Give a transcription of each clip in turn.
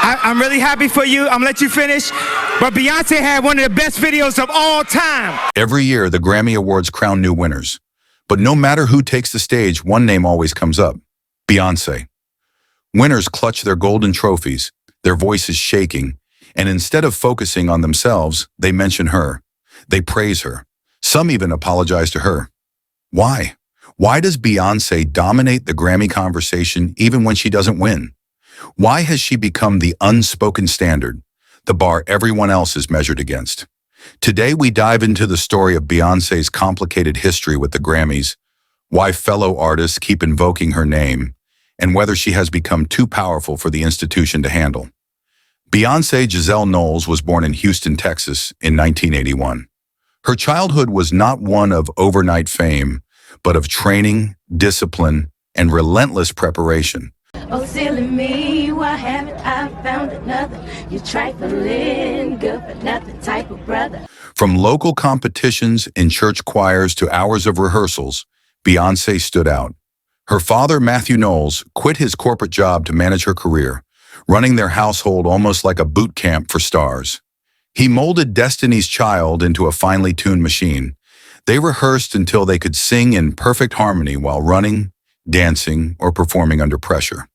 I'm really happy for you. I'm gonna let you finish. But Beyonce had one of the best videos of all time. Every year, the Grammy Awards crown new winners. But no matter who takes the stage, one name always comes up: Beyonce. Winners clutch their golden trophies, their voices shaking, and instead of focusing on themselves, they mention her. They praise her. Some even apologize to her. Why? Why does Beyonce dominate the Grammy conversation even when she doesn't win? Why has she become the unspoken standard, the bar everyone else is measured against? Today, we dive into the story of Beyonce's complicated history with the Grammys, why fellow artists keep invoking her name, and whether she has become too powerful for the institution to handle. Beyonce Giselle Knowles was born in Houston, Texas in 1981. Her childhood was not one of overnight fame, but of training, discipline, and relentless preparation. Oh, silly me, why haven't I found another? You trifling, good for nothing type of brother. From local competitions in church choirs to hours of rehearsals, Beyonce stood out. Her father, Matthew Knowles, quit his corporate job to manage her career, running their household almost like a boot camp for stars. He molded Destiny's Child into a finely tuned machine. They rehearsed until they could sing in perfect harmony while running, dancing, or performing under pressure.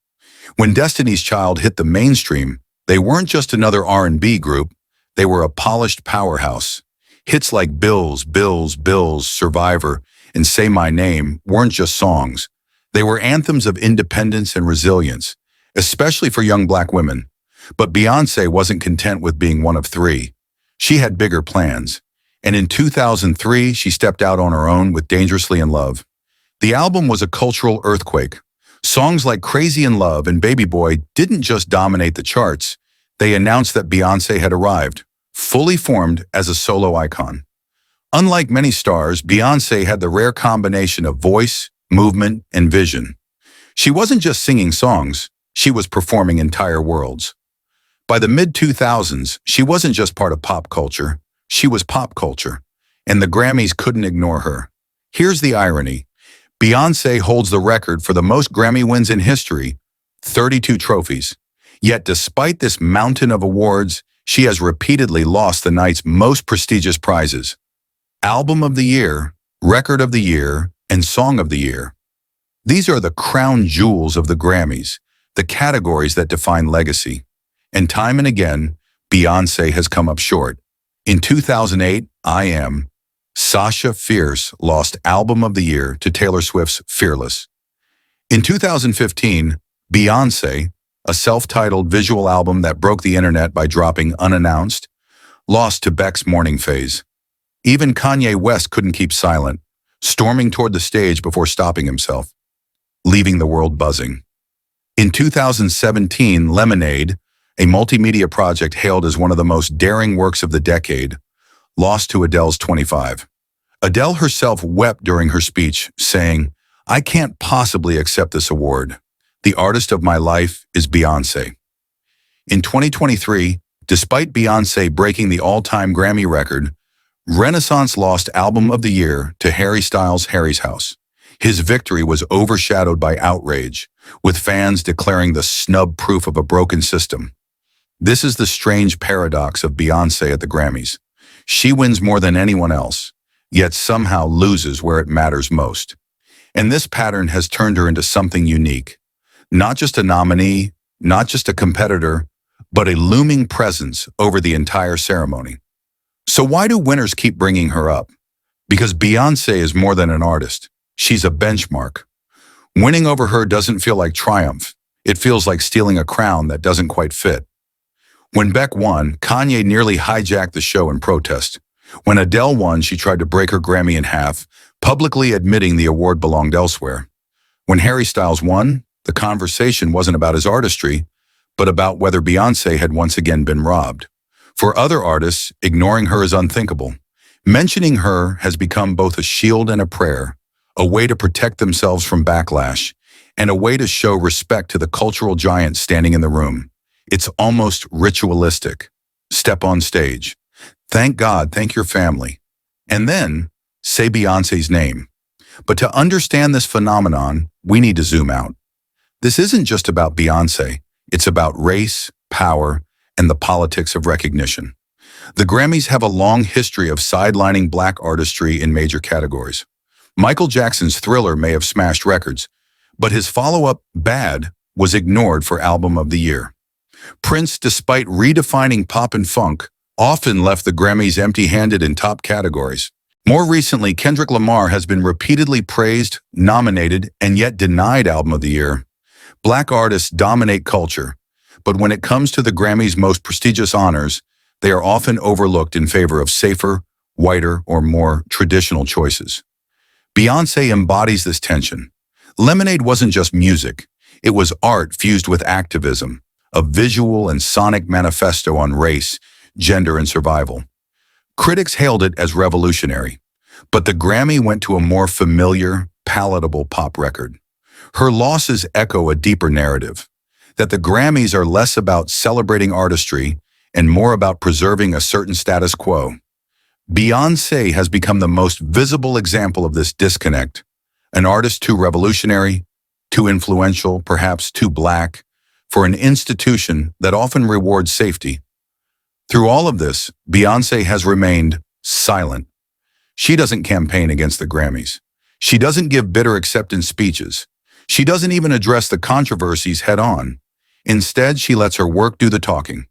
When Destiny's Child hit the mainstream, they weren't just another R&B group, they were a polished powerhouse. Hits like Bills, Bills, Bills, Survivor, and Say My Name weren't just songs. They were anthems of independence and resilience, especially for young Black women. But Beyonce wasn't content with being one of three. She had bigger plans. And in 2003, she stepped out on her own with Dangerously in Love. The album was a cultural earthquake. Songs like Crazy in Love and Baby Boy didn't just dominate the charts. They announced that Beyonce had arrived, fully formed as a solo icon. Unlike many stars, Beyonce had the rare combination of voice, movement, and vision. She wasn't just singing songs, she was performing entire worlds. By the mid-2000s, she wasn't just part of pop culture, she was pop culture, and the Grammys couldn't ignore her. Here's the irony. Beyonce holds the record for the most Grammy wins in history, 32 trophies. Yet despite this mountain of awards, she has repeatedly lost the night's most prestigious prizes: Album of the Year, Record of the Year, and Song of the Year. These are the crown jewels of the Grammys, the categories that define legacy. And time and again, Beyonce has come up short. In 2008, I Am, Sasha Fierce lost Album of the Year to Taylor Swift's Fearless. In 2015, Beyonce, a self-titled visual album that broke the internet by dropping unannounced, lost to Beck's Morning Phase. Even Kanye West couldn't keep silent, storming toward the stage before stopping himself, leaving the world buzzing. In 2017, Lemonade, a multimedia project hailed as one of the most daring works of the decade, lost to Adele's 25. Adele herself wept during her speech, saying, "I can't possibly accept this award. The artist of my life is Beyonce." In 2023, despite Beyonce breaking the all-time Grammy record, Renaissance lost Album of the Year to Harry Styles' Harry's House. His victory was overshadowed by outrage, with fans declaring the snub proof of a broken system. This is the strange paradox of Beyonce at the Grammys. She wins more than anyone else, yet somehow loses where it matters most. And this pattern has turned her into something unique. Not just a nominee, not just a competitor, but a looming presence over the entire ceremony. So why do winners keep bringing her up? Because Beyonce is more than an artist. She's a benchmark. Winning over her doesn't feel like triumph. It feels like stealing a crown that doesn't quite fit. When Beck won, Kanye nearly hijacked the show in protest. When Adele won, she tried to break her Grammy in half, publicly admitting the award belonged elsewhere. When Harry Styles won, the conversation wasn't about his artistry, but about whether Beyonce had once again been robbed. For other artists, ignoring her is unthinkable. Mentioning her has become both a shield and a prayer, a way to protect themselves from backlash, and a way to show respect to the cultural giant standing in the room. It's almost ritualistic. Step on stage. Thank God, thank your family. And then, say Beyonce's name. But to understand this phenomenon, we need to zoom out. This isn't just about Beyonce. It's about race, power, and the politics of recognition. The Grammys have a long history of sidelining black artistry in major categories. Michael Jackson's Thriller may have smashed records, but his follow-up, Bad, was ignored for Album of the Year. Prince, despite redefining pop and funk, often left the Grammys empty-handed in top categories. More recently, Kendrick Lamar has been repeatedly praised, nominated, and yet denied Album of the Year. Black artists dominate culture, but when it comes to the Grammys' most prestigious honors, they are often overlooked in favor of safer, whiter, or more traditional choices. Beyoncé embodies this tension. Lemonade wasn't just music. It was art fused with activism, a visual and sonic manifesto on race, gender, and survival. Critics hailed it as revolutionary, but the Grammy went to a more familiar, palatable pop record. Her losses echo a deeper narrative, that the Grammys are less about celebrating artistry and more about preserving a certain status quo. Beyoncé has become the most visible example of this disconnect, an artist too revolutionary, too influential, perhaps too black, for an institution that often rewards safety. Through all of this, Beyoncé has remained silent. She doesn't campaign against the Grammys. She doesn't give bitter acceptance speeches. She doesn't even address the controversies head-on. Instead, she lets her work do the talking.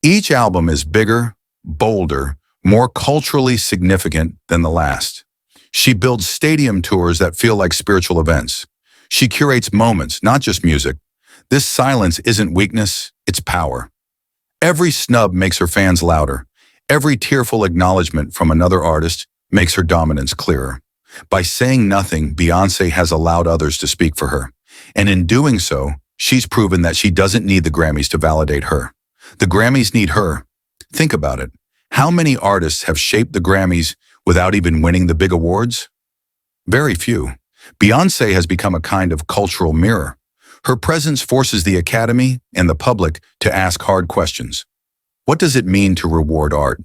Each album is bigger, bolder, more culturally significant than the last. She builds stadium tours that feel like spiritual events. She curates moments, not just music. This silence isn't weakness, it's power. Every snub makes her fans louder. Every tearful acknowledgement from another artist makes her dominance clearer. By saying nothing, Beyoncé has allowed others to speak for her. And in doing so, she's proven that she doesn't need the Grammys to validate her. The Grammys need her. Think about it. How many artists have shaped the Grammys without even winning the big awards? Very few. Beyoncé has become a kind of cultural mirror. Her presence forces the Academy and the public to ask hard questions. What does it mean to reward art?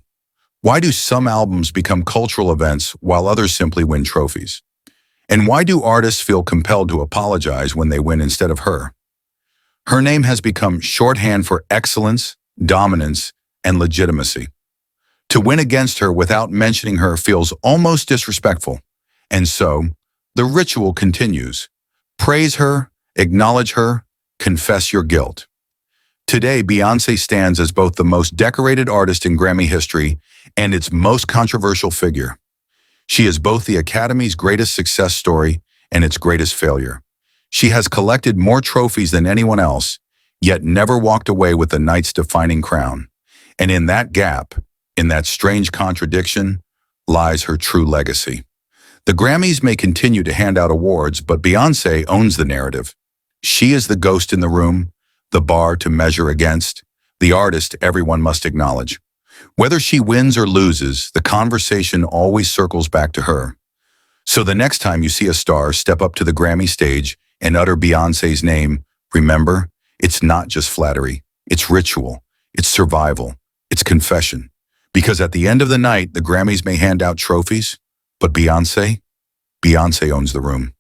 Why do some albums become cultural events while others simply win trophies? And why do artists feel compelled to apologize when they win instead of her? Her name has become shorthand for excellence, dominance, and legitimacy. To win against her without mentioning her feels almost disrespectful. And so, the ritual continues. Praise her, acknowledge her, confess your guilt. Today, Beyoncé stands as both the most decorated artist in Grammy history and its most controversial figure. She is both the Academy's greatest success story and its greatest failure. She has collected more trophies than anyone else, yet never walked away with the night's defining crown. And in that gap, in that strange contradiction, lies her true legacy. The Grammys may continue to hand out awards, but Beyoncé owns the narrative. She is the ghost in the room, the bar to measure against, the artist everyone must acknowledge. Whether she wins or loses, the conversation always circles back to her. So the next time you see a star step up to the Grammy stage and utter Beyoncé's name, remember, it's not just flattery, it's ritual, it's survival, it's confession. Because at the end of the night, the Grammys may hand out trophies, but Beyoncé owns the room.